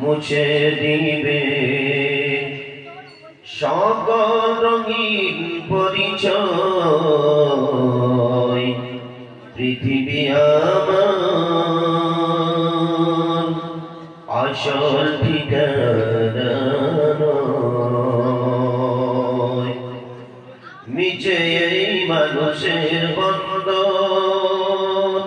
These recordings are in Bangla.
মুছে দিবে সকল রঙিন পরিচয়। পৃথিবী আমার আসল ঠিকানা নয়। মিছে এই মানুষের বন্ধন,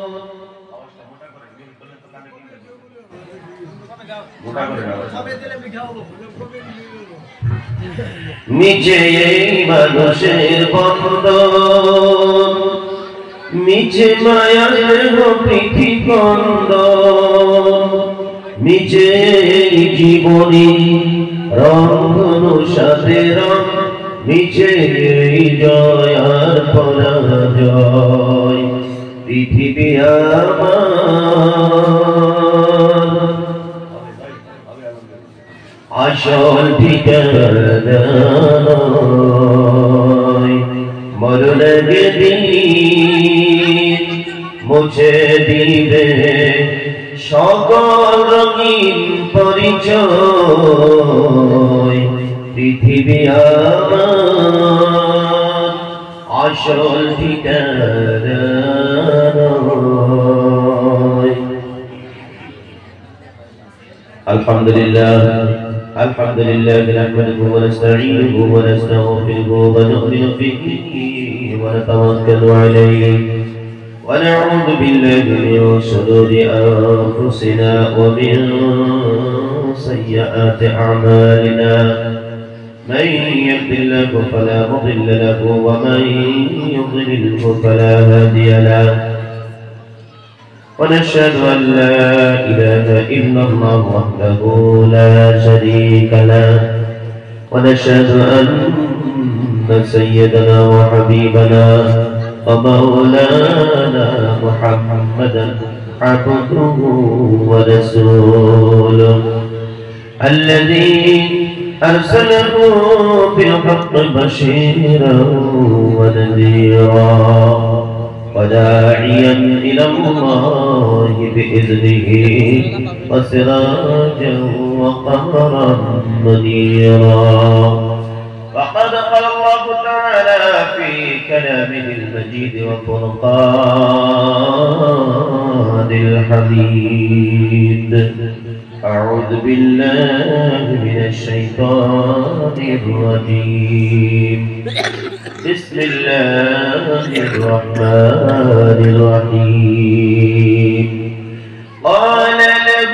মিছে এই মানুষের বন্ধন, মিছে মায়ার প্রীতি বন্ধন, মিছে জীবনী রঙ সাথে রঙ, মিছে জয় আর পরাজয়। পৃথিবী আমার আসল ঠিকানা নয়। মরণের দিন মুছে দিবে সকল রঙিন পরিচয়। পৃথিবী আমার আসল ঠিকানা নয়। আলহামদুলিল্লাহ আলহামদুলিল্লাহ নাহমাদুহু ওয়া নাস্তাঈনুহু ওয়া নাস্তাগফিরুহু ওয়া নু'মিনু বিহি ওয়া নাতাওয়াক্কালু আলাইহি ওয়া না'উযু বিল্লাহি মিন শুরুরি আনফুসিনা ওয়া মিন সাইয়্যাতি আ'মালিনা। من يهد الله فلا مضل له ومن يضلله فلا هادي له. ونشهد أن لا إله إلا الله وحده لا شريك له. ونشهد أن سيدنا وحبيبنا ومولانا محمدا عبده ورسوله الذي أرسله بالحق بشيرا ونذيرا وداعيا إلى الله بإذنه وسراجا وقمرا منيرا. وقد قال الله تعالى في كلامه المجيد وفرقان الحميد: أعوذ بالله من الشيطان الرجيم. بسم الله الرحمن الرحيم. قال له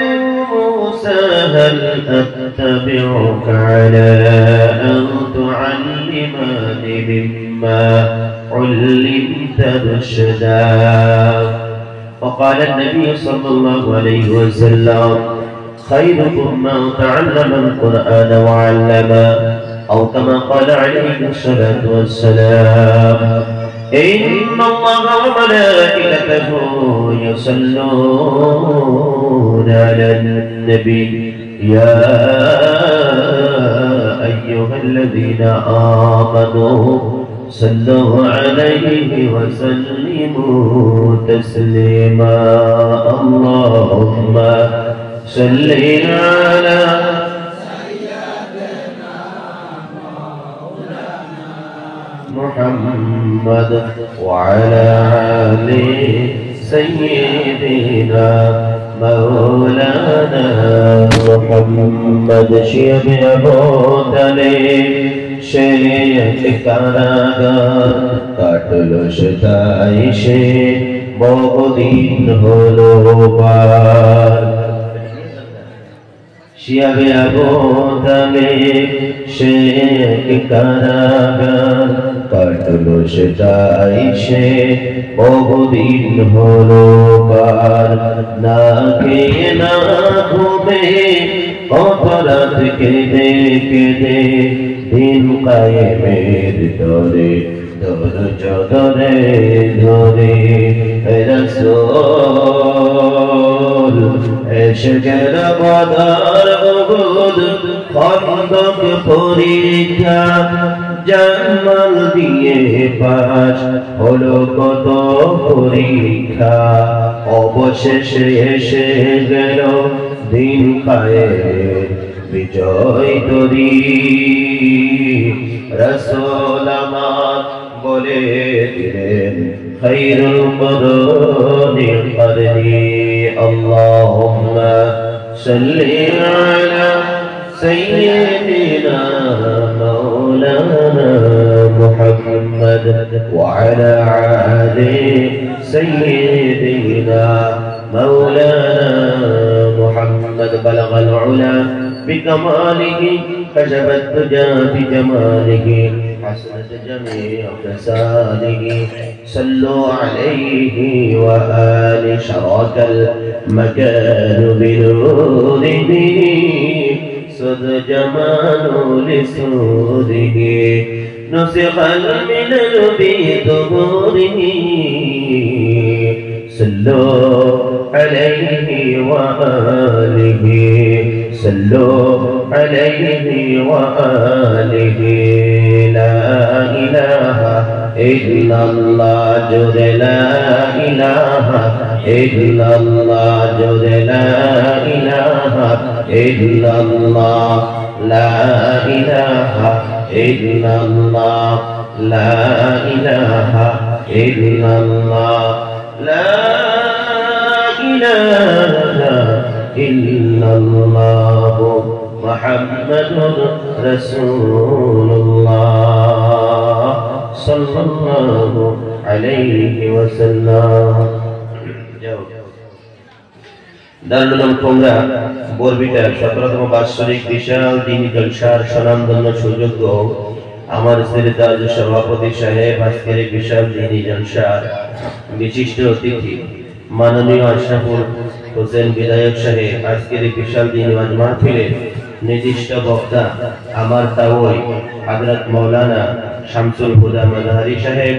موسى: هل أتبعك على أن تعلمني مما علمت رشدا؟ وقال النبي صلى الله عليه وسلم: خيركم من تعلم القرآن وعلمه، أو كما قال عليه الصلاة والسلام: إن الله وملائكته يصلون على النبي يا أيها الذين آمنوا صلوا عليه وسلموا تسليما. اللهم صل على محمد وعلى آل سيدنا مولانا محمد. شيخ أبو طالب শেখ কারাগার কাটলো সেটাই সে বহুদিন হলো পার। শিয়াবে আবু তালেব শেখ কারাগার কাটলো সেটাই সে বহুদিন হলো পার। না খেয়ে না ঘুমে কত রাত কেঁদে কেঁদে দিন কায়েমের তরে ধৈর্য ধরে ধরে রাসূল এশকের বাদার উহুদ খন্দক পরীক্ষা জামাল দিয়ে পাশ হলো কত পরীক্ষা। অবশেষে এসে গেল দিন কায়েমের বিজয় তরি রাসূল আমার বলে দিলেন খায়রুল কুরুনি করনি আল্লাহুম্মা সাল্লি আলা সাইয়্যিদিনা মাওলানা মুহাম্মদ ওয়া আলা আলি সাইয়্যিদিনা مولانا محمد بلغ العلا بكماله كشف الدجى بجماله حسنت جميع خصاله صلوا عليه وآل شرك المكان بنوره سد جمال لسوره نسخ الملل بظهوره صلوا عليه وآله صلوا عليه وآله لا إله إلا الله جد لا إله إلا الله جد لا إله إلا الله لا إله إلا الله لا إله إلا الله لا إله إلا الله محمد رسول الله صلى الله عليه وسلم দারুল উলুম কুমরা বরবিটা 17তম বার্ষিক বিশাল দিনী জলসার স্বনামধন্য সুযোগ্য আমার সিরিতাজ সভাপতি সাহেব আজকের বিশাল দিনী জলসার বিশিষ্ট অতিথি মাননীয় আশরাফুল হোসেন বিধায়ক সাহেব আজকের বিশাল দিনী মাহফিলের নির্দিষ্ট বক্তা আমার তাওই হযরত মাওলানা শামসুল হুদা মাযহারি সাহেব